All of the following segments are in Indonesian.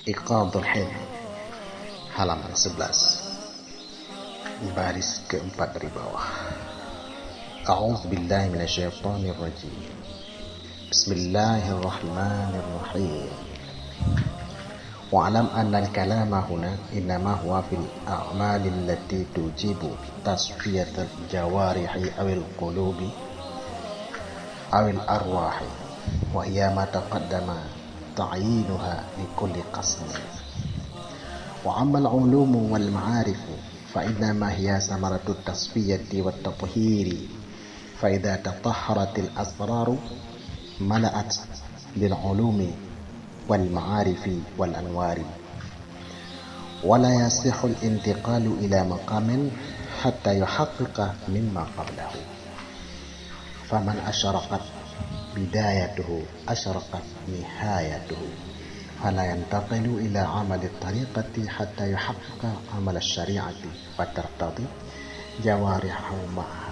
Iqadul Hilm, halaman 11, baris keempat dari bawah. A'udzu billahi minasyaitonir rajim. Bismillahirrahmanirrahim. Wa'lam anna al-kalama huna innama huwa fil a'mali allati tujibu tasfiyatal jawarihi awil qulubi awil arwahi wa hiya ma taqaddama ta'yinuha li kulli qasmin. Wa amma al-ulumu wal ma'arifu fa innama hiya samaratu tasfiyati wat tathhiri fa idza tatahharatil asraru mala'at bil ulumi wal ma'arifi wal anwari wa la yasihu al intiqalu ila maqamin hatta yuhaqqiqa mimma qablahu. Faman asyraqat bidayatuhu asyraqat nihayatuhu fala yantaqilu ila amali tariqati hatta yuhaqqiqa amal syari'ati wa tartadi jawarihu ma'aha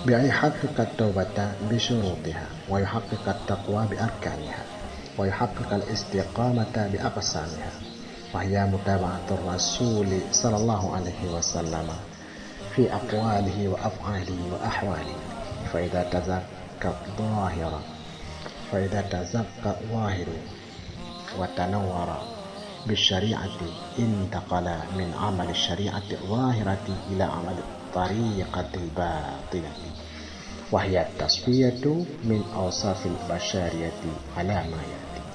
bi'ay haqiqat tawbata bisyurutiha wa yuhaqqiqat taqwa biarkaniha wa yuhaqqiqal istiqamata biaqsamiha wa hiya mutaba'atur rasuli sallallahu alaihi wasallam fi aqwalihi wa af'alihi wa ahwalihi fa idza tazakka zahiru wa tanawwara bisyari'ati intaqala min amali syari'ati zahirati ila amali tariqatil batinati wa hiya tasfiyatu min awsafil bashariyati ala ma yati.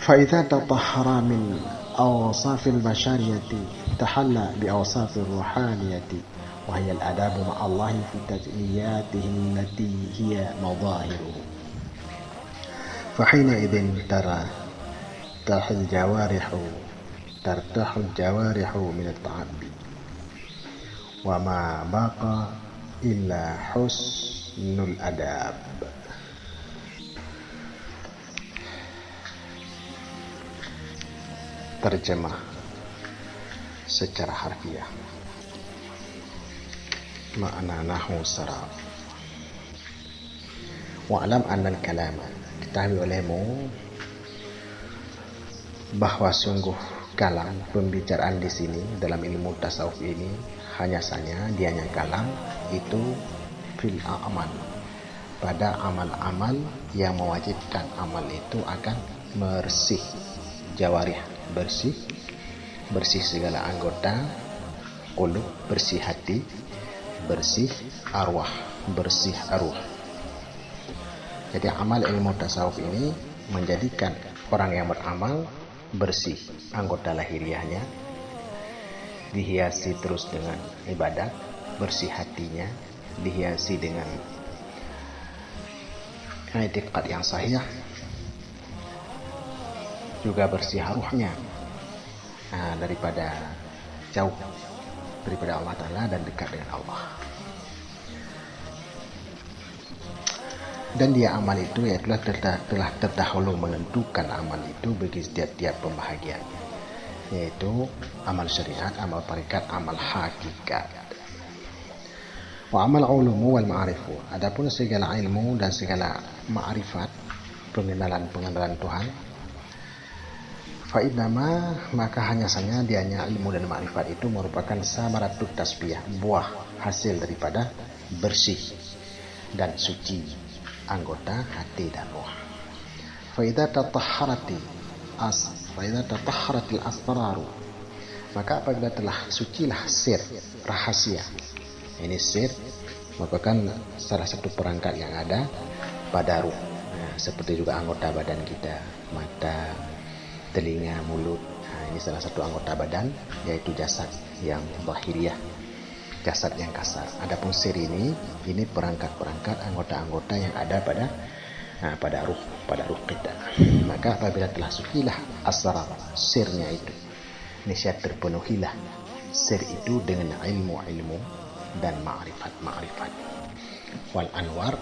Fa idza tatahhara min awsafil bashariyati tahalla bi awsafir ruhaniyati wa hiya al-adabu ma'a Allah fi tajliyatihi allati hiya madahiruhu. Fa hina idzin tartahul jawarihu min at-ta'abbi wa ma baqa illa husnul adab. Terjemah secara harfiah. Makna nahwu saraf. Wa'lam anna al-kalama, ketahui olehmu bahwa sungguh kalam, pembicaraan di sini dalam ilmu tasawuf ini hanya saja dianya kalam itu fil a'mal, pada amal-amal yang mewajibkan amal itu akan bersih jawarih, bersih segala anggota qulub, bersih hati, bersih arwah, bersih arwah. Jadi amal ilmu tasawuf ini menjadikan orang yang beramal bersih anggota lahiriahnya, dihiasi terus dengan ibadat, bersih hatinya, dihiasi dengan i'tiqad yang sahih, juga bersih ruhnya daripada jauh daripada Allah Ta'ala dan dekat dengan Allah. Dan dia amal itu telah terdahulu menentukan amal itu bagi setiap pembahagian, yaitu amal syariat, amal tarikat, amal hakikat. Wa amal ulumu wal ma'arifu, adapun segala ilmu dan segala ma'rifat, pengenalan Tuhan, fa innama, maka hanya saja dianya ilmu dan ma'rifat itu merupakan samaratut tasbih, buah hasil daripada bersih dan suci anggota hati dan roh. Fa idza tatahharatil asraru, maka apabila telah sucilah sir, rahasia. Ini sir merupakan salah satu perangkat yang ada pada ruh, seperti juga anggota badan kita, mata, telinga, mulut. Ini salah satu anggota badan, yaitu jasad yang zahiriyah, jasad yang kasar. Adapun sir ini perangkat-perangkat anggota-anggota yang ada pada ruh kita. Maka apabila telah sucilah asrar, sirnya itu, niscaya terpenuhilah sir itu dengan ilmu-ilmu dan ma'rifat wal anwar,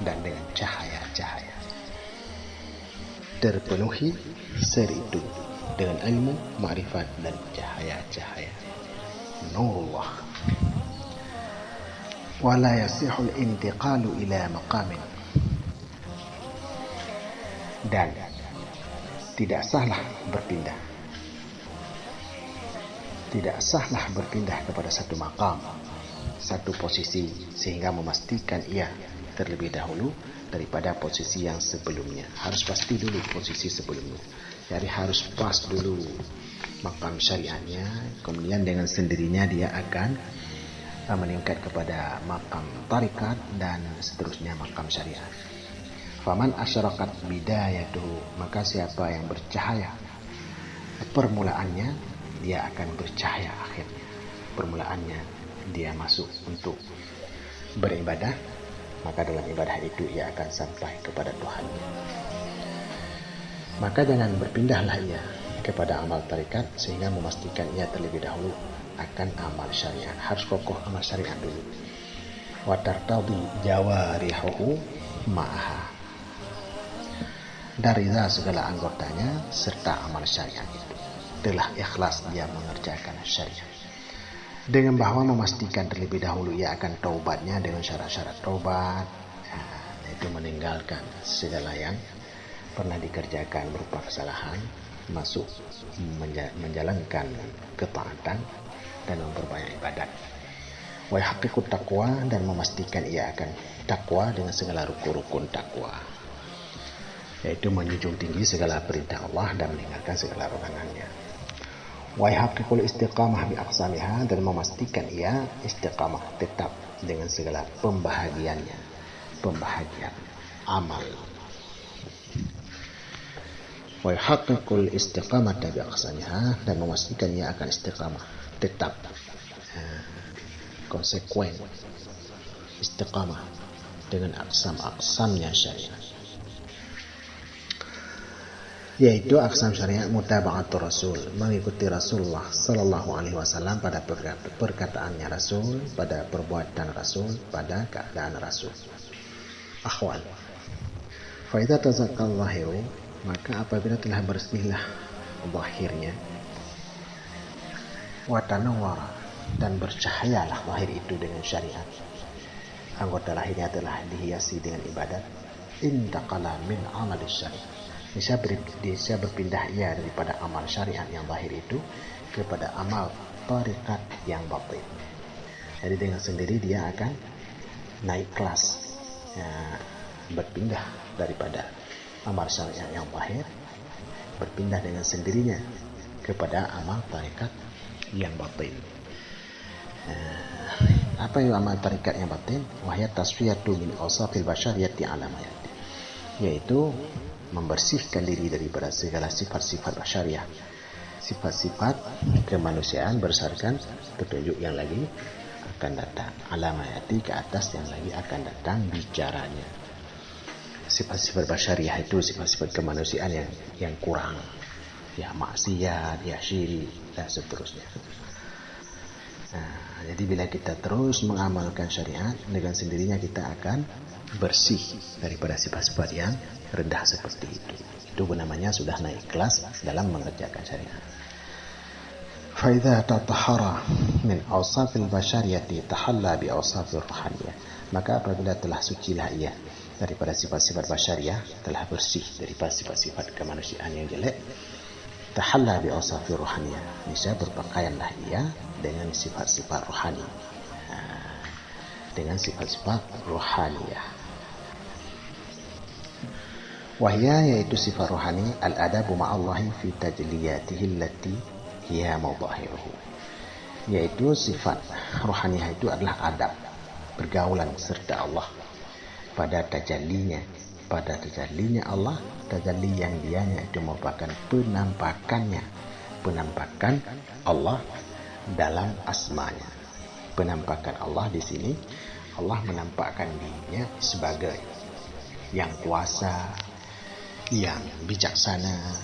dan dengan cahaya-cahaya. Terpenuhi sir itu dengan ilmu, ma'rifat dan cahaya-cahaya nurullah. Wala yasihul intiqalu ila maqamin, dan tidak sahlah berpindah. Tidak sahlah berpindah kepada satu makam, satu posisi, sehingga memastikan ia terlebih dahulu daripada posisi yang sebelumnya. Harus pasti dulu posisi sebelumnya. Jadi harus pas dulu makam syariatnya, kemudian dengan sendirinya dia akan meningkat kepada makam tarikat dan seterusnya makam syariat. Faman asyarakat bidayatuhu, maka siapa yang bercahaya permulaannya, dia akan bercahaya akhirnya. Permulaannya dia masuk untuk beribadah, maka dalam ibadah itu ia akan sampai kepada Tuhannya. Maka jangan berpindahlah ia kepada amal tarikat sehingga memastikan ia terlebih dahulu akan amal syariat. Harus kokoh amal syariat dulu. Wa tartadi jawarihuhu ma'aha, dari segala anggotanya serta amal syariat itu telah ikhlas dia mengerjakan syariat, dengan bahwa memastikan terlebih dahulu ia akan taubatnya dengan syarat-syarat taubat, yaitu meninggalkan segala yang pernah dikerjakan berupa kesalahan, masuk menjalankan ketaatan dan memperbanyak ibadat. Wa yahqiqut taqwa, dan memastikan ia akan takwa dengan segala rukun-rukun takwa, yaitu menjunjung tinggi segala perintah Allah dan meninggalkan segala larangannya. Wa yahqiqul istiqamah bi aqsamiha, dan memastikan ia istiqamah tetap dengan segala pembahagiannya, pembahagian amal. Wa yahqiqul istiqamah bi aqsamiha, dan memastikan ia akan istiqamah tetap, konsekuen istiqamah dengan aqsamnya syariat, yaitu aqsam syariat mutaba'atul Rasul, mengikuti Rasulullah sallallahu alaihi wasallam pada perkataannya Rasul, pada perbuatan Rasul, pada keadaan Rasul. Akhwal, fa idza tazakkal zahiru, maka apabila telah bersihlah zahirnya, wa tanawwara, dan bercahayalah zahir itu dengan syariat, anggota lahirnya telah dihiasi dengan ibadat, intaqala min amal syariat, bisa berpindah ia daripada amal syariat yang zahir itu kepada amal tarikat yang batin. Jadi dengan sendiri dia akan naik kelas, berpindah daripada amal syariat yang zahir, berpindah dengan sendirinya kepada amal tarikat yang batin. Apa yang amal tarikat yang batin? Wahya tasfiyatu min awsafil basyariyati ala ma yati, yaitu membersihkan diri daripada segala sifat-sifat basyariah, sifat-sifat kemanusiaan berdasarkan petunjuk yang lagi akan datang, alamayati, ke atas yang lagi akan datang bicaranya. Sifat-sifat basyariah itu sifat-sifat kemanusiaan yang kurang, ya maksiat, ya syirik dan seterusnya. Jadi bila kita terus mengamalkan syariat, dengan sendirinya kita akan bersih daripada sifat-sifat yang rendah seperti itu. Itu namanya sudah naik kelas dalam mengerjakan syariat. Fa idza tatahhara min awsafil basyariyati tahalla bi awsafir ruhaniyah, maka apabila telah sucilah ia daripada sifat-sifat basyariah, telah bersih daripada sifat-sifat kemanusiaan yang jelek, tahalla bi awsafir ruhaniyah, bisa berpakaianlah ia dengan sifat-sifat rohani, dengan sifat-sifat rohaniyah. Wahya, yaitu sifat rohani, al-adabu ma'allahi fi tajliyatihi allati hiya mudhahiruhu, yaitu sifat rohaniyah itu adalah adab pergaulan serta Allah pada tajallinya Allah, tajalli yang dianya itu merupakan penampakan Allah dalam asmanya. Penampakan Allah di sini, Allah menampakkan dirinya sebagai yang kuasa, yang bijaksana,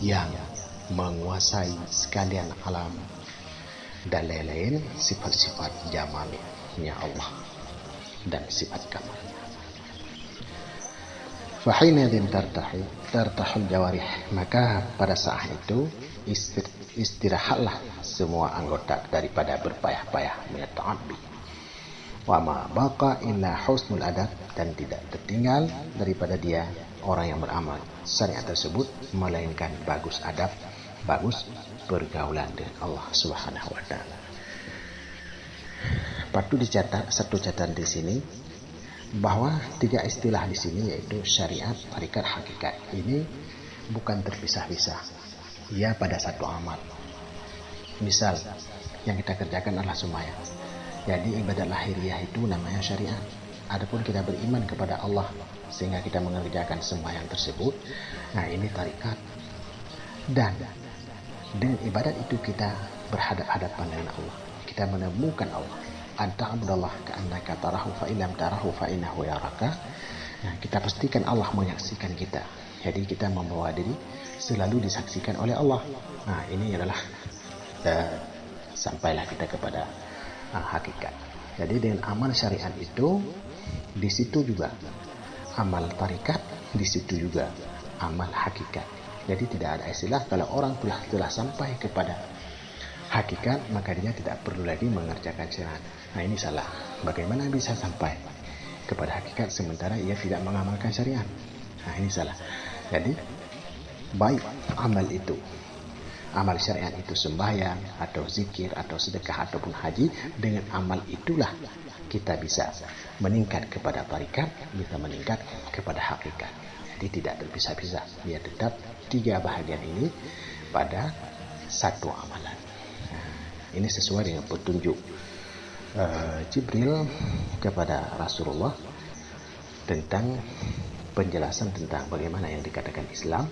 yang menguasai sekalian alam, dan lain-lain sifat-sifat jamalnya Allah dan sifat kamalnya. Fahina din tartahul jawarih, maka pada saat itu istirahatlah semua anggota daripada berpayah-payah minata'abbi. Wa ma baqa illa husnul adab, dan tidak tertinggal daripada dia orang yang beramal syariat tersebut, melainkan bagus adab, bagus pergaulan dengan Allah Subhanahu wa taala. Patut dicatat satu catatan di sini bahwa 3 istilah di sini yaitu syariat, tarikat, hakikat. Ini bukan terpisah-pisah. Ia pada satu amal. Misal yang kita kerjakan adalah sembahyang. Jadi ibadat lahiriah itu namanya syariat. Adapun kita beriman kepada Allah sehingga kita mengerjakan sembahyang tersebut, nah ini tarikat. Dan dengan ibadat itu kita berhadap-hadapan dengan Allah. Kita menemukan Allah. Anta abdallah ka'annaka tarahu fa illam tarahu fa innahu yaraka. Nah, kita pastikan Allah menyaksikan kita. Jadi kita membawa diri selalu disaksikan oleh Allah. Nah, ini adalah sampailah kita kepada hakikat. Jadi dengan amal syariat itu, di situ juga amal tarikat, di situ juga amal hakikat. Jadi tidak ada istilah kalau orang telah sampai kepada hakikat, maka dia tidak perlu lagi mengerjakan syariat. Nah, ini salah. Bagaimana bisa sampai kepada hakikat sementara ia tidak mengamalkan syariat? Nah, ini salah. Jadi baik amal itu, amal syariat itu sembahyang atau zikir atau sedekah ataupun haji, dengan amal itulah kita bisa meningkat kepada tarikat, bisa meningkat kepada hakikat. Jadi tidak terpisah-pisah, dia tetap 3 bahagian ini pada satu amalan. Nah, ini sesuai dengan petunjuk Jibril kepada Rasulullah tentang penjelasan tentang bagaimana yang dikatakan Islam,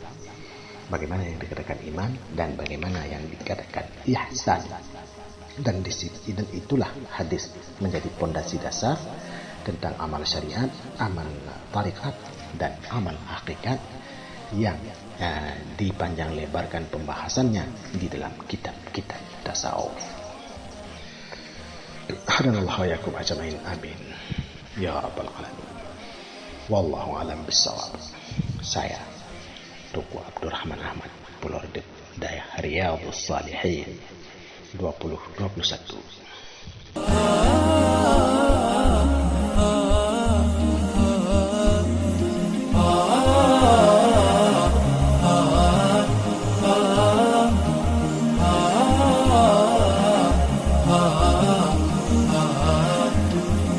bagaimana yang dikatakan iman, dan bagaimana yang dikatakan ihsan. Dan itulah hadis menjadi pondasi dasar tentang amal syariat, amal tarikat, dan amal hakikat yang dipanjang lebarkan pembahasannya di dalam kitab-kitab tasawuf. Hadanallahu yakum ajmain, amin ya rabbal alamin. Wallahu alam bissawab. Saya Tuku Abdurrahman Ahmad, Pulau Redep, Daya Riyadhus Salihin 2021.